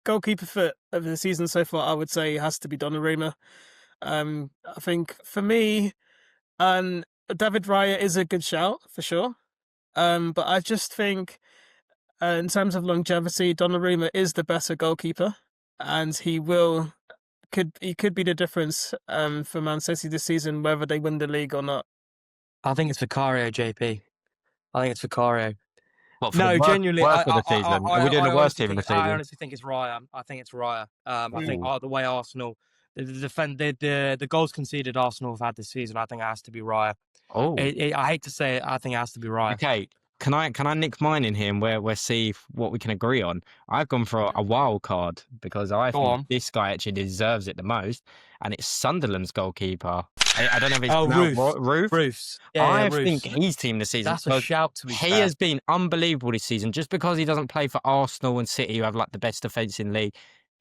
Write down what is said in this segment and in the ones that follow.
goalkeeper fit of the season so far, I would say has to be Donnarumma. I think for me, David Raya is a good shout for sure. But I just think, in terms of longevity, Donnarumma is the better goalkeeper, and he could be the difference for Man City this season, whether they win the league or not. I think it's Vicario, JP. I think it's Vicario. What, for No, the worst, genuinely, worst of the season? Are we doing the worst team in the season? I honestly think it's Raya. I think it's Raya. I think the way Arsenal, the goals conceded Arsenal have had this season, I think it has to be Raya. Oh, I hate to say it, I think it has to be Raya. okay. Can I nick mine in here and we'll see what we can agree on? I've gone for a wild card because I think this guy actually deserves it the most, and it's Sunderland's goalkeeper. I don't know if it's Roefs. Yeah, I Roefs. think he's team this season. That's a shout to be fair. He has been unbelievable this season. Just because he doesn't play for Arsenal and City, who have like the best defence in the league,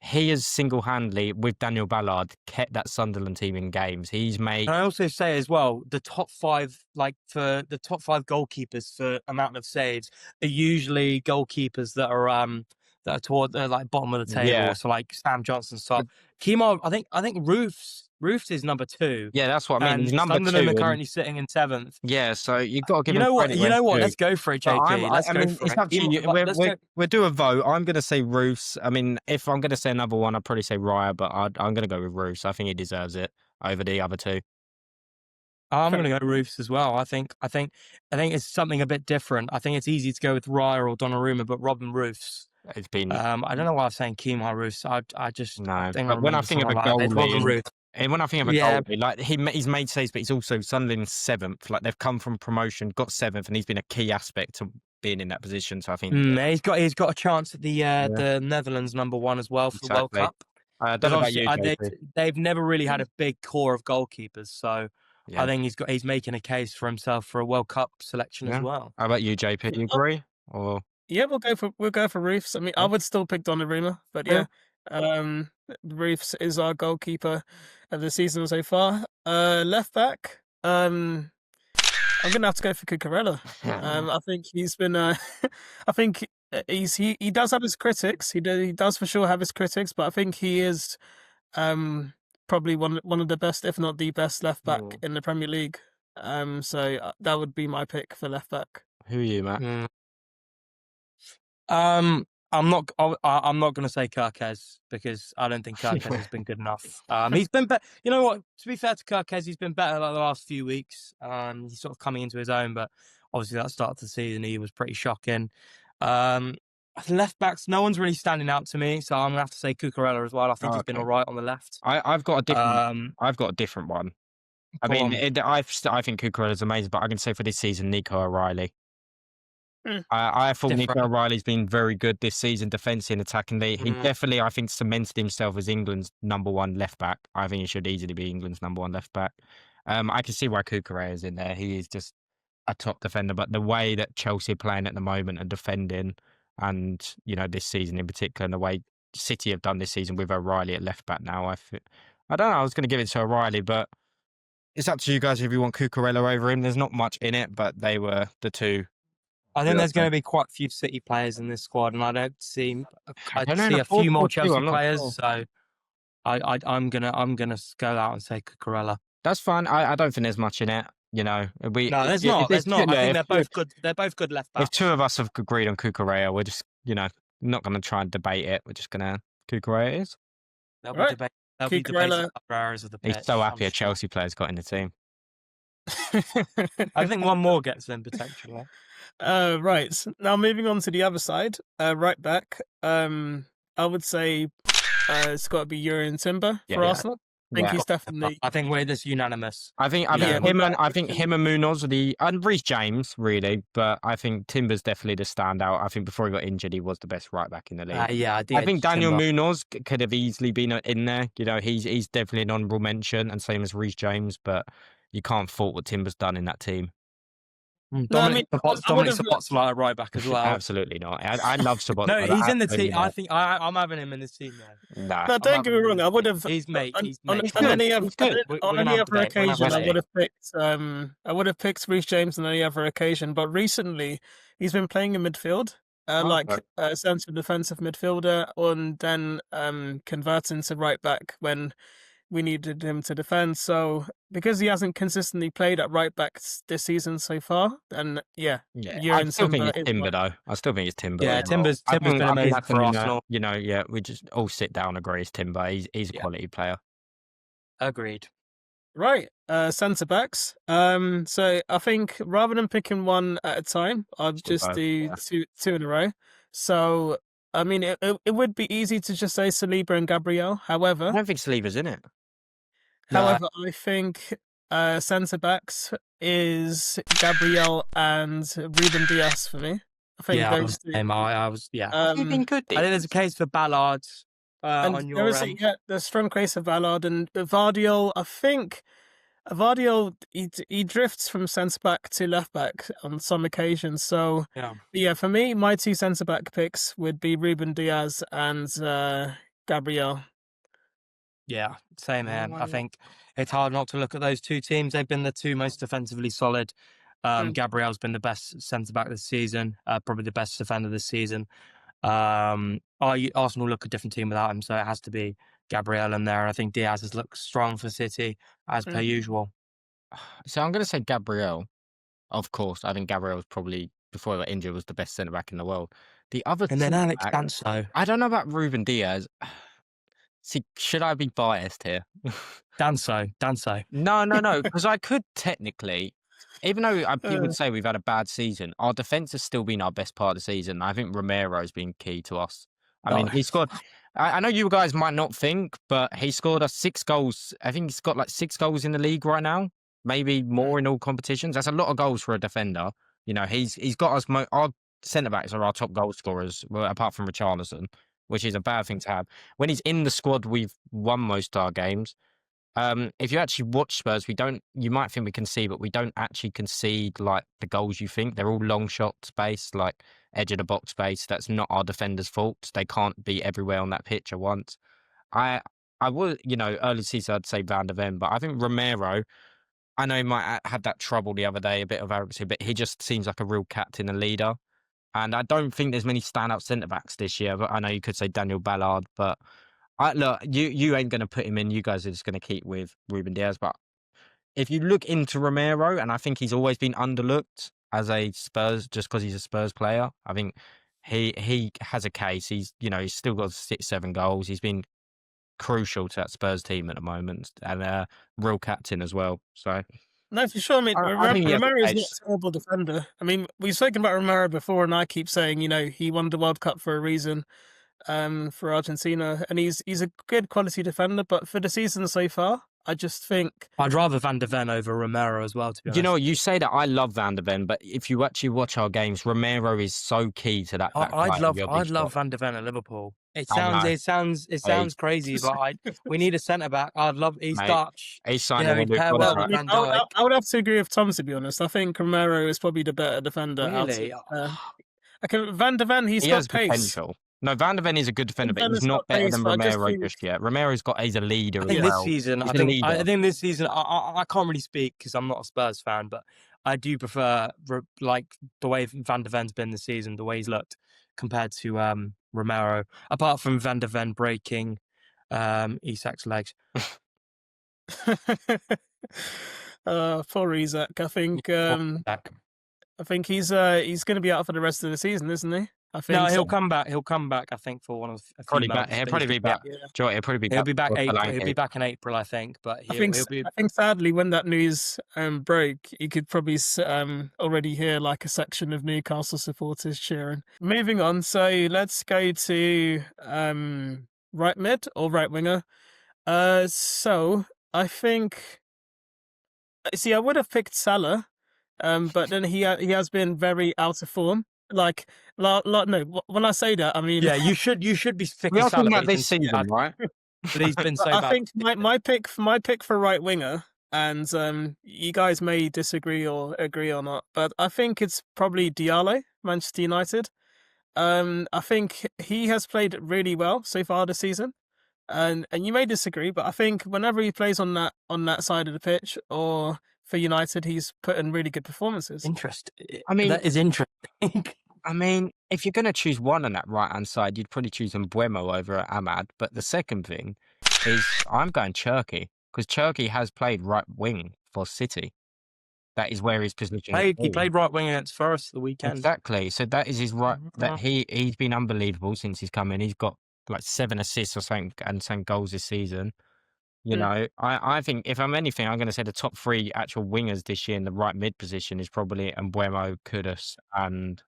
he has single-handedly, with Daniel Ballard, kept that Sunderland team in games. He's made. And I also say as well, the top five goalkeepers for amount of saves are usually goalkeepers that are toward the like bottom of the table. Yeah. So like Sam Johnson, Kemar. I think Roofs is number 2. Yeah, that's what I mean. And He's number Sunderland 2. are currently sitting in 7th. Yeah, so you've got to give You him know what? credit You know what? where Let's go for it, JP. It's up to you. We'll do a vote. I'm going to say Roofs. I mean, if I'm going to say another one, I'd probably say Raya, but I'm going to go with Roofs. I think he deserves it over the other two. I'm going to go Roofs as well. I think it's something a bit different. I think it's easy to go with Raya or Donnarumma, but Robin Roofs. It's been. I don't know why I was saying Kemar Roofs. I just no. But when I think of a goalie, and when I think of a goalie, like he's made saves, but he's also Sunderland's 7th. Like they've come from promotion, got 7th, and he's been a key aspect to being in that position. So I think he's got a chance at the Netherlands number 1 as well for the World Cup. I don't know about you, they've never really had a big core of goalkeepers, so I think he's making a case for himself for a World Cup selection as well. How about you, JP? You agree? Or yeah, we'll go for Roofs. I mean, I would still pick Donnarumma, but yeah. Roofs is our goalkeeper of the season so far. Left back, I'm gonna have to go for Cucurella. I think he's been. I think he does have his critics. He does for sure have his critics, but I think he is probably one of the best, if not the best, left back in the Premier League. So that would be my pick for left back. Who are you, Matt? I'm not going to say Kirkez because I don't think Kirkez has been good enough. He's been better. You know what? To be fair to Kirkez, he's been better like the last few weeks. He's sort of coming into his own, but obviously that start of the season he was pretty shocking. Left backs, no one's really standing out to me, so I'm gonna have to say Cucurella as well. I think he's been all right on the left. I've got a different one. I think Cucurella is amazing, but I can say for this season, Nico O'Reilly. I thought Nico O'Reilly's been very good this season, defensively and attackingly. He definitely, I think, cemented himself as England's number 1 left back. I think he should easily be England's number 1 left back. I can see why Cucurella is in there. He is just a top defender, but the way that Chelsea are playing at the moment and defending, and this season in particular, and the way City have done this season with O'Reilly at left back now, I don't know. I was going to give it to O'Reilly, but it's up to you guys if you want Cucurella over him. There's not much in it, but they were the two. I think there's going to be quite a few City players in this squad, and I see a few more Chelsea players. Sure. So I'm gonna go out and say Cucurella. That's fine. I don't think there's much in it. No, there's not. I think they're both good. They're both good left backs. If two of us have agreed on Cucurella, we're just not going to try and debate it. We're just going to Cucurella is. They'll be debating other areas of the pitch. He's so happy a Chelsea player's got in the team. I think one more gets in potentially. Right. Now moving on to the other side, right back. I would say it's got to be Jurrien Timber for Arsenal. I think he's definitely. I think we're just unanimous. I think him and Munoz are and Reece James really, but I think Timber's definitely the standout. I think before he got injured, he was the best right back in the league. I think Daniel Munoz could have easily been in there. He's definitely an honourable mention, and same as Reece James, but you can't fault what Timber's done in that team. Dominic Szoboszlai at right back as well. Absolutely not. I love Szoboszlai. No, he's in the team. I think I'm having him in this team now. No, don't get me wrong. I would have. He's mate. On any other occasion, I would have picked Reece James on any other occasion. But recently, he's been playing in midfield, central defensive midfielder, and then converting to right back when we needed him to defend. So because he hasn't consistently played at right back this season so far, then I still think it's Timber though. I still think it's Timber. Yeah, Timber's been amazing for Arsenal. We just all sit down and agree it's Timber. He's a quality player. Agreed. Right, centre backs. So I think rather than picking one at a time, I'll just do two in a row. So I mean, it would be easy to just say Saliba and Gabriel. However, I don't think Saliba's in it. However, I think centre backs is Gabriel and Ruben Dias for me. I think those two. I was. You've been good. I think there's a case for Ballard. On your end. The strong case of Ballard and Vardiol. I think Vardiol he drifts from centre back to left back on some occasions. So for me, my two centre back picks would be Ruben Dias and Gabriel. Yeah, same here. I think it's hard not to look at those two teams. They've been the two most defensively solid. Gabriel's been the best centre back this season, probably the best defender this season. Arsenal look a different team without him, so it has to be Gabriel in there. And I think Diaz has looked strong for City as per usual. So I'm going to say Gabriel. Of course, I think Gabriel was probably before he got injured was the best centre back in the world. The other and then Alex Danso. I don't know about Ruben Diaz. See, should I be biased here? Danso. No, because I could technically. Even though people would say we've had a bad season, our defence has still been our best part of the season. I think Romero's been key to us. I mean, he scored. I know you guys might not think, but he scored us 6 goals. I think he's got like 6 goals in the league right now, maybe more in all competitions. That's a lot of goals for a defender. You know, he's got us. Our centre backs are our top goal scorers, well, apart from Richarlison, which is a bad thing to have. When he's in the squad, we've won most of our games. If you actually watch Spurs, you might think we concede, but we don't actually concede like the goals you think. They're all long shots based, like edge of the box based. That's not our defenders' fault. They can't be everywhere on that pitch at once. I would, early season I'd say Van der Ven, but I think Romero, I know he might have that trouble the other day, a bit of arrogance, but he just seems like a real captain and leader. And I don't think there's many standout centre-backs this year, but I know you could say Daniel Ballard, but look, you ain't going to put him in. You guys are just going to keep with Ruben Diaz. But if you look into Romero, and I think he's always been underlooked as a Spurs, just because he's a Spurs player. I think he has a case. He's still got 6-7 goals. He's been crucial to that Spurs team at the moment, and a real captain as well. So. No, for sure. I mean, Romero is not a terrible defender. I mean, we've spoken about Romero before, and I keep saying, he won the World Cup for a reason. For Argentina, and he's a good quality defender, but for the season so far, I just think I'd rather Van der Ven over Romero as well, to be honest. You know, you say that I love Van der Ven, but if you actually watch our games, Romero is so key to that. I'd love Van der Ven at Liverpool. It sounds crazy, but we need a centre back. He's Dutch. He's signing I would have to agree with Tom, to be honest. I think Romero is probably the better defender. Really? Van der Ven, he's got pace. Potential. No, Van der Ven is a good defender, but he's not better than Romero just yet. He's a leader as well. I think this season, I can't really speak because I'm not a Spurs fan, but I do prefer like the way Van der Ven's been this season, the way he's looked compared to Romero. Apart from Van der Ven breaking Isak's legs. Poor Isak. I think he's going to be out for the rest of the season, isn't he? I think he'll come back. He'll come back. I think for one of a few months. He'll probably be back. Yeah. He'll be back. He'll be back in April, I think. But I think sadly, when that news broke, you could probably already hear like a section of Newcastle supporters cheering. Moving on, so let's go to right mid or right winger. So I think. See, I would have picked Salah, but then he has been very out of form. Like, no, when I say that, I mean... Yeah, you should be picking Salah. We're talking about this season, right? But he's been so bad. I think my pick for right winger, and you guys may disagree or agree or not, but I think it's probably Diallo, Manchester United. I think he has played really well so far this season, and you may disagree, but I think whenever he plays on that side of the pitch or for United, he's put in really good performances. Interesting. I mean, that is interesting. I mean, if you're going to choose one on that right-hand side, you'd probably choose Mbeumo over Ahmad. But the second thing is I'm going Cherky, because Cherky has played right wing for City. That is where his position is. He played right wing against Forest the weekend. Exactly. So that is his right. That he's been unbelievable since he's come in. He's got like 7 assists or something and some goals this season. You know, I think if I'm anything, I'm going to say the top 3 actual wingers this year in the right mid position is probably Mbeumo, Kudus, and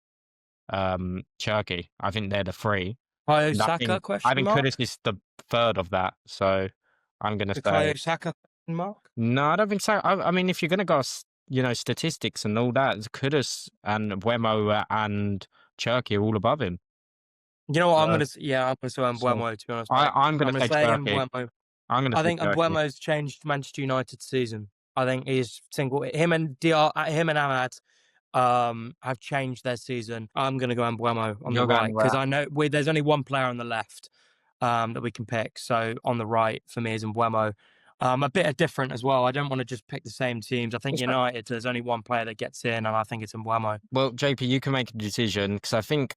Cherky. I think they're the 3. Kayo Saka question I think mark? Kudus is the 3rd of that. So I'm going to say Kayo Saka question mark? No, I don't think so. I mean, if you're going to go, statistics and all that, Kudus and Mbeumo and Cherky are all above him. You know what? I'm going to say Mbeumo, to be honest. I'm going to say Cherky. Mbeumo. I think Mbeumo's changed Manchester United's season. I think him and Ahmad have changed their season. I'm going to go Mbeumo on the right because I know there's only one player on the left that we can pick. So on the right for me is Mbeumo. A bit different as well. I don't want to just pick the same teams. I think United, there's only one player that gets in, and I think it's Mbeumo. Well, JP, you can make a decision because I think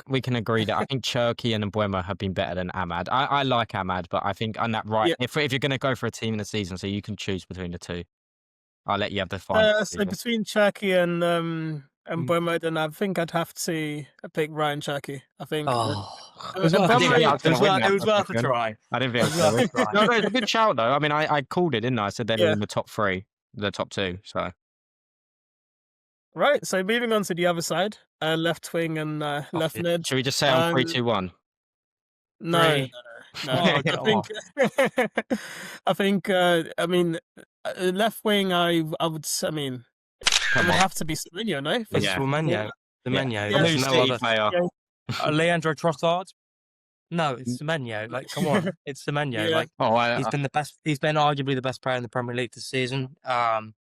we can agree that I think Cherky and Mbeumo have been better than Ahmad. I like Ahmad, but I think on that right, if you're going to go for a team in the season, so you can choose between the 2. I'll let you have the final. So between Cherky and Mbeumo, then I think I'd have to pick Ryan Cherky. I think. It was worth a try. I didn't think it was try. No, it's a good shout though. I mean, I called it, didn't I? I said they're in the top 3, the top 2. So. Right. So moving on to the other side, left wing and left mid. Should we just say on 3, 2, 1? No. I think. I mean, left wing. I would. I mean, it would have to be Semenyo, no? Semenyo. New City player. Leandro Trossard. No, it's Semenyo. Like, come on, it's Semenyo. Yeah. Like, he's been the best. He's been arguably the best player in the Premier League this season. But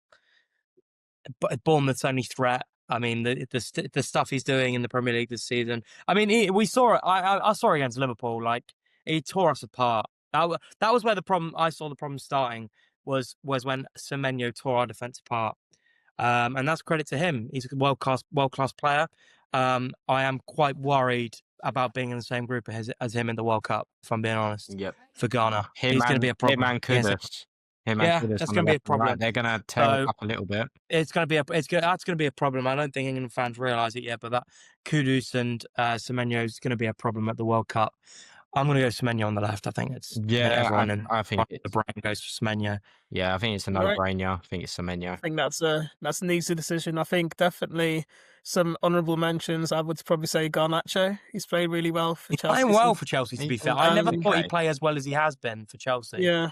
Bournemouth's only threat. I mean, the stuff he's doing in the Premier League this season. I mean, we saw it. I saw it against Liverpool. Like, he tore us apart. That was where the problem. I saw the problem starting was when Semenyo tore our defence apart. And that's credit to him. He's a world class player. I am quite worried about being in the same group as him in the World Cup, if I'm being honest. Yep. For Ghana. He's going to be a problem. Him and Kudus. That's going to be a problem. Right. They're going to tear up a little bit. That's going to be a problem. I don't think England fans realise it yet, but that Kudus and Semenyo is going to be a problem at the World Cup. I'm going to go Semenyo on the left. I think it's I think the brain goes for Semenyo. Yeah, I think it's a no-brainer. I think it's Semenyo. I think that's an easy decision. I think definitely some honourable mentions. I would probably say Garnacho. He's played really well for Chelsea. He's playing well for Chelsea, to be fair. I never thought he'd play as well as he has been for Chelsea. Yeah.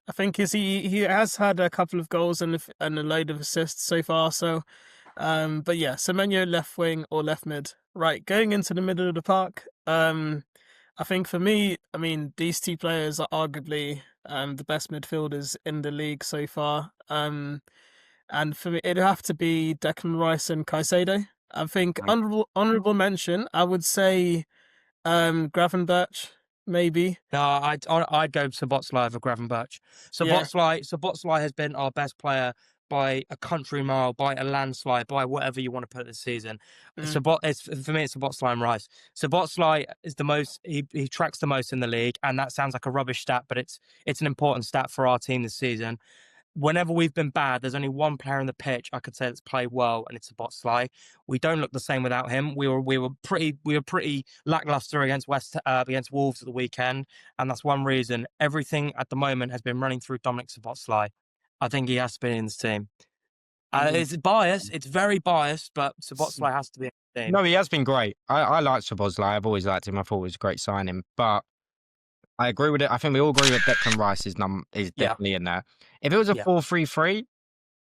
I think he has had a couple of goals and a load of assists so far. So, but yeah, Semenyo left wing or left mid. Right, going into the middle of the park. I think for me, I mean, these 2 players are arguably the best midfielders in the league so far. And for me, it'd have to be Declan Rice and Caicedo. I think honourable mention, I would say Gravenberch, maybe. No, I'd go Szoboszlai over Gravenberch. Szoboszlai has been our best player by a country mile, by a landslide, by whatever you want to put this season. For me, it's Szoboszlai and Rice. Szoboszlai is the most, he tracks the most in the league, and that sounds like a rubbish stat, but it's an important stat for our team this season. Whenever we've been bad, there's only one player on the pitch I could say that's played well, and it's Szoboszlai. We don't look the same without him. We were pretty lackluster against Wolves at the weekend, and that's one reason. Everything at the moment has been running through Dominic Szoboszlai. I think he has to be in this team. It's biased. It's very biased, but Szoboszlai has to be in the team. No, he has been great. I like Szoboszlai. I've always liked him. I thought it was a great signing. But I agree with it. I think we all agree with Declan Rice is definitely in there. If it was a 4-3-3,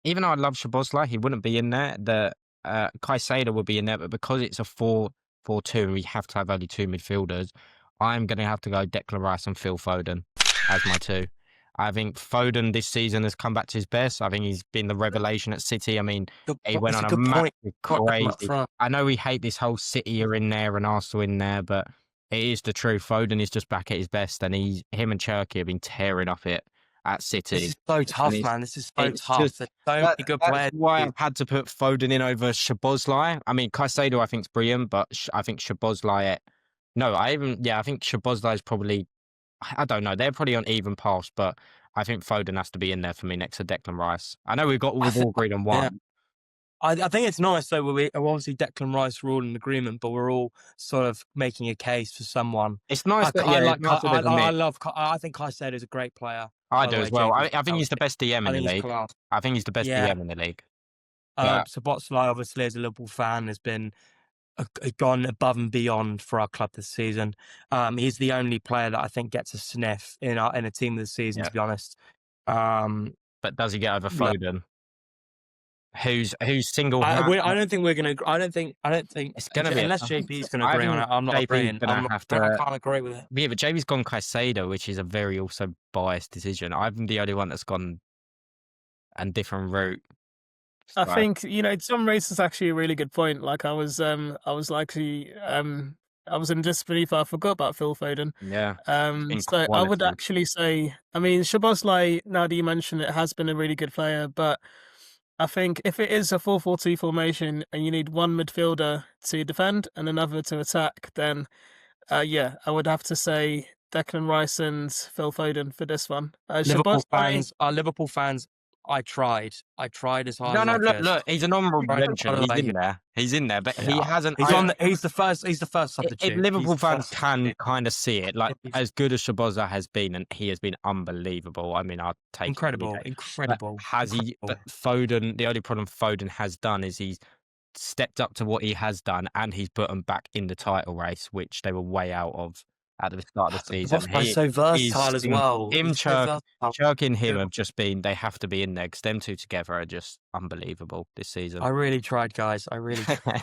even though I love Szoboszlai, he wouldn't be in there. The Caicedo would be in there, but because it's a 4-4-2, we have to have only 2 midfielders. I'm going to have to go Declan Rice and Phil Foden as my 2. I think Foden this season has come back to his best. I think he's been the revelation at City. I mean, he went on a massive crazy. I know we hate this whole City are in there and Arsenal in there, but it is the truth. Foden is just back at his best, and him and Cherky have been tearing up it. at City. This is so tough, man. This is so tough. Just, There's so many good players. That's why I've had to put Foden in over Szoboszlai. I mean, Caicedo I think is brilliant, but I think Szoboszlai. No, I think Szoboszlai is probably. I don't know. They're probably on even paths, but I think Foden has to be in there for me next to Declan Rice. I know we've all agreed on one. Yeah. I think it's nice though. We're obviously Declan Rice, we're all in agreement, but we're all sort of making a case for someone. It's nice. I think Caicedo is a great player. I do as well. I think he's the best DM in the league. I think he's the best DM in the league. Szoboszlai, obviously, as a Liverpool fan, has been gone above and beyond for our club this season. He's the only player that I think gets a sniff in a team of the season, to be honest. But does he get over Foden? Who's single? I don't think we're gonna. I don't think it's gonna be unless JP's gonna agree on it. I'm not agreeing. I can't agree with it. Yeah, but JP's gone Caicedo, which is a very also biased decision. I'm the only one that's gone a different route. I think Tom raises actually a really good point. Like I was in disbelief. I forgot about Phil Foden. Yeah. So I would actually say, I mean, Szoboszlai, now that you mention it, has been a really good player, but I think if it is a 4-4-2 formation and you need one midfielder to defend and another to attack, then I would have to say Declan Rice and Phil Foden for this one. Liverpool fans. I tried as hard. No, look. He's an honourable mention. He's in there, but he hasn't. He's the first substitute. If Liverpool fans can kind of see it, like as good as Szoboszlai has been, and he has been unbelievable. I mean, I'll take incredible. But has he? But Foden. The only problem Foden has done is he's stepped up to what he has done, and he's put them back in the title race, which they were way out of at the start of the season. He's so versatile as well. Churk and him have just been, they have to be in there because them two together are just unbelievable this season. I really tried, guys. I really tried.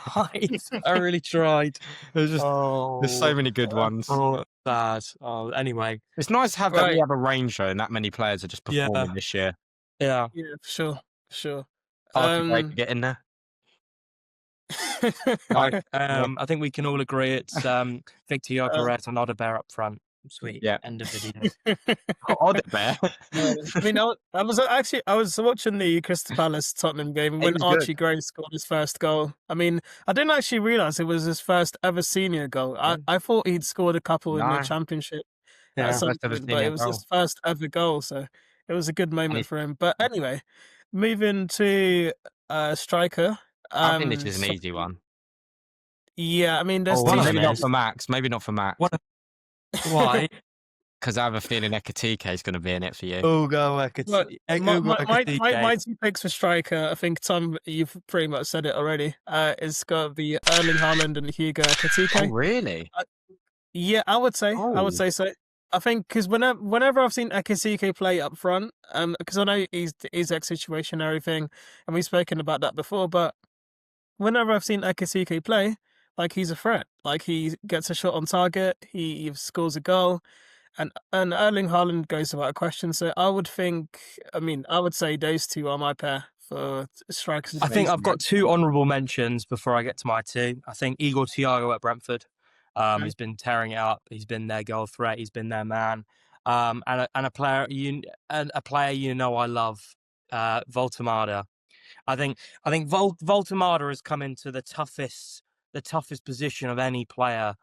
I really tried. There's so many good ones. Oh, bad. Oh, anyway. It's nice to have that we have a range though, and that many players are just performing this year. Yeah, for sure. Hard to get in there. I think we can all agree it's Victor Gyökeres and Odebear up front. Sweet. Yeah. End of video. Odebear. I mean, I was watching the Crystal Palace Tottenham game when Archie Gray scored his first goal. I mean, I didn't actually realise it was his first ever senior goal. I thought he'd scored a couple in the Championship. But it was his first ever goal, so it was a good moment for him. But anyway, moving to striker. I think this is an easy one. Yeah, I mean, there's maybe not for Max. Maybe not for Max. Why? Because I have a feeling Ekatike is going to be in it for you. Oh, go Ekatike. My two picks for striker, I think, Tom, you've pretty much said it already. It's got to be Erling Haaland and Hugo Ekatike. Oh, really? Yeah, I would say. I would say so. I think because whenever I've seen Ekatike play up front, because I know he's ex-situation and everything, and we've spoken about that before, but whenever I've seen Ekatike play, like he's a threat. Like he gets a shot on target, he scores a goal, and Erling Haaland goes without a question. So I would say those two are my pair for strikers. I think I've got two honourable mentions before I get to my two. I think Igor Thiago at Brentford. He's been tearing it up. He's been their goal threat. He's been their man. And a player I love, Voltemada. I think Voltemada has come into the toughest position of any player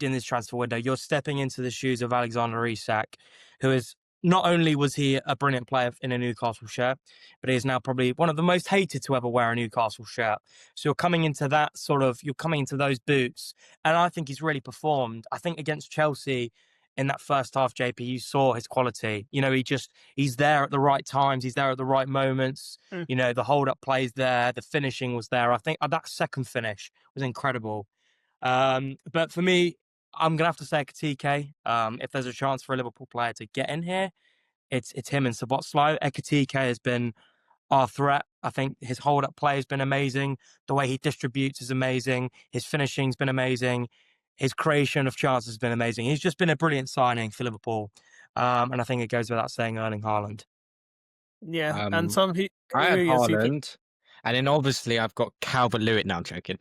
in this transfer window. You're stepping into the shoes of Alexander Isak, who is not only was he a brilliant player in a Newcastle shirt, but he is now probably one of the most hated to ever wear a Newcastle shirt. So you're coming into those boots, and I think he's really performed. I think against Chelsea in that first half, JP, you saw his quality. He's there at the right times. He's there at the right moments. The hold-up plays there. The finishing was there. I think that second finish was incredible. But for me, I'm going to have to say Ekatike. If there's a chance for a Liverpool player to get in here, it's him and Szoboszlai. Ekatike has been our threat. I think his hold-up play has been amazing. The way he distributes is amazing. His finishing's been amazing. His creation of chances has been amazing. He's just been a brilliant signing for Liverpool. And I think it goes without saying Erling Haaland. Yeah, and Tom, I have Haaland. And then obviously I've got Calvert-Lewin. No, I'm joking.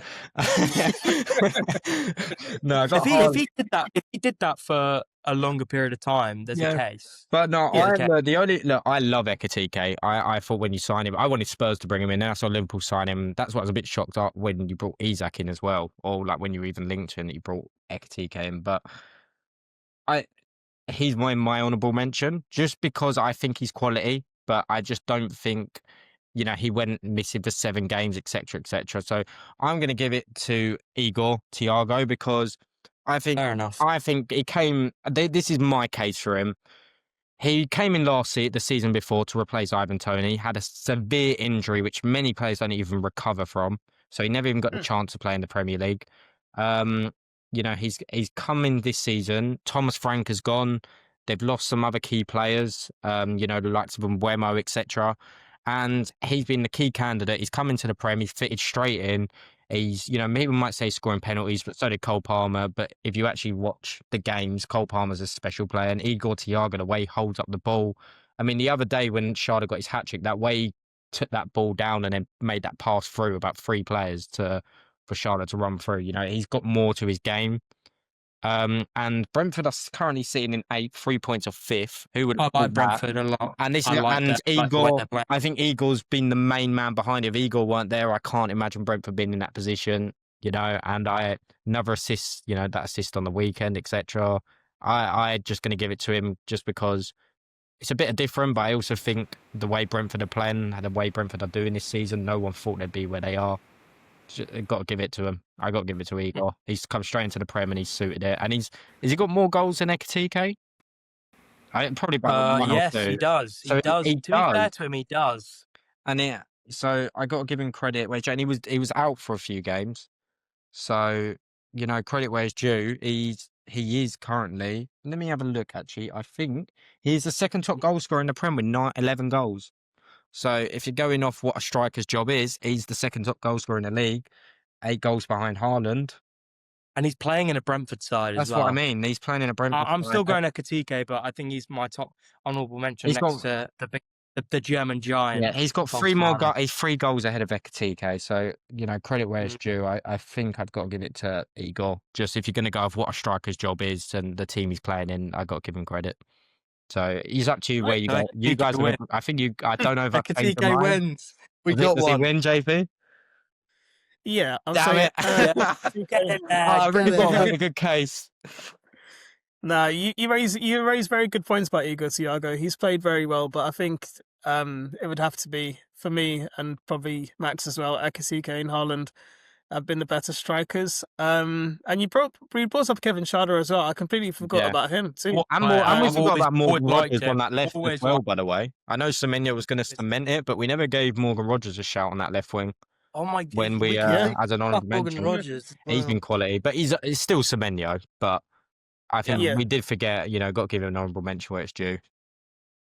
No, if he did that for a longer period of time, there's a case. But no, Yeah, I love Ekitike. I thought when you signed him, I wanted Spurs to bring him in. Then I saw Liverpool sign him. That's what I was a bit shocked at when you brought Isak in as well, or like when you even linked him that you brought Ekitike in. But he's my honourable mention just because I think he's quality, but I just don't think, he went missing for 7 games, etc., etc. So I'm going to give it to Igor Thiago because fair enough. I think he came. This is my case for him. He came in the season before to replace Ivan Toney. Had a severe injury, which many players don't even recover from. So he never even got the chance to play in the Premier League. He's come in this season. Thomas Frank has gone. They've lost some other key players. The likes of Mbeumo, etc. And he's been the key candidate. He's come into the Prem. He's fitted straight in. He's, people might say scoring penalties, but so did Cole Palmer. But if you actually watch the games, Cole Palmer's a special player. And Igor Thiago, the way he holds up the ball. I mean, the other day when Sharda got his hat-trick, that way he took that ball down and then made that pass through about 3 players for Sharda to run through. He's got more to his game. And Brentford are currently sitting in 8th, 3 points off 5th. Who would I like Brentford a lot. And Igor, I think Igor's been the main man behind it. If Igor weren't there, I can't imagine Brentford being in that position. And another assist, that assist on the weekend, etc. I just going to give it to him just because it's a bit different. But I also think the way Brentford are playing, and the way Brentford are doing this season, no one thought they'd be where they are. Got to give it to him. I got to give it to Igor. He's come straight into the Prem and he's suited it. And has he got more goals than Ekitike? Probably about 1 or 2. He does. He does. To be fair to him, he does. And so I got to give him credit. And he was out for a few games. So credit where it's due. He is currently. Let me have a look. Actually, I think he's the second top goal scorer in the Prem with 11 goals. So if you're going off what a striker's job is, he's the second top goal scorer in the league, 8 goals behind Haaland. And he's playing in a Brentford side as well. That's what I mean. He's playing in a Brentford side. I'm still going to Ekitike, but I think he's my top honourable mention next to the German giant. Yeah, he's got 3 more goals. He's 3 goals ahead of Ekitike. So, credit where it's due. I think I've got to give it to Igor. Just if you're going to go off what a striker's job is and the team he's playing in, I've got to give him credit. So he's up to you where you go. You guys win. I don't know if Ekitike wins. We got one. Does he win, JP? Yeah, I'm saying. I really thought I had a good case. No, you raise very good points about Igor Thiago. He's played very well, but I think it would have to be for me and probably Max as well. Ekitike and Haaland have been the better strikers. And you brought up Kevin Sharda as well. I completely forgot about him too. We forgot about Morgan Rogers on that left as well, by the way. I know Semenyo was going to cement it, but we never gave Morgan Rogers a shout on that left wing. Oh my God. When we, as an honourable mention, Rogers, he's been quality, but he's still Semenyo. But I think we did forget, got to give him an honourable mention where it's due.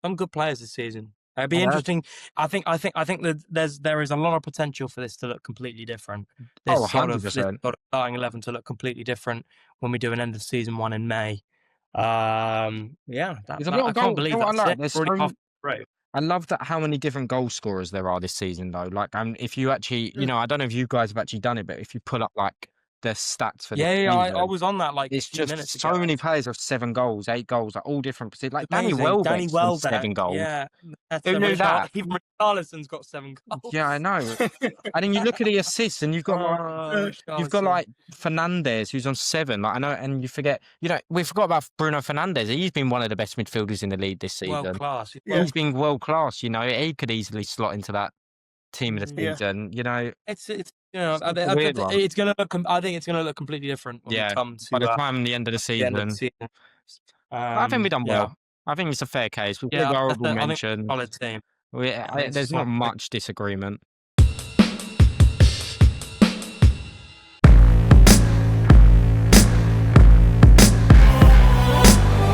Some good players this season. It'd be interesting. I think that there is a lot of potential for this to look completely different. This 100%. Starting 11 to look completely different when we do an end of season 1 in May. I can't believe that's it. I love that how many different goal scorers there are this season, though. Like, if you actually, I don't know if you guys have actually done it, but if you pull up like their stats for I was on that it's just so many players have 7 goals, 8 goals, like all different positions. Like Danny Welbeck, 7 goals. Yeah, who knew that? Even Richarlison's got 7 goals. Yeah, I know. And then you look at the assists, and you've got like Fernandes who's on 7. Like I know, and you forget. We forgot about Bruno Fernandes. He's been one of the best midfielders in the league this season. World class. Yeah. He's been world class. He could easily slot into that team of the season. It's gonna look. I think it's gonna look completely different when we come to by the time the end of the season. I think we've done well. I think it's a fair case. We've got our honourable mention. Solid team. There's not much disagreement.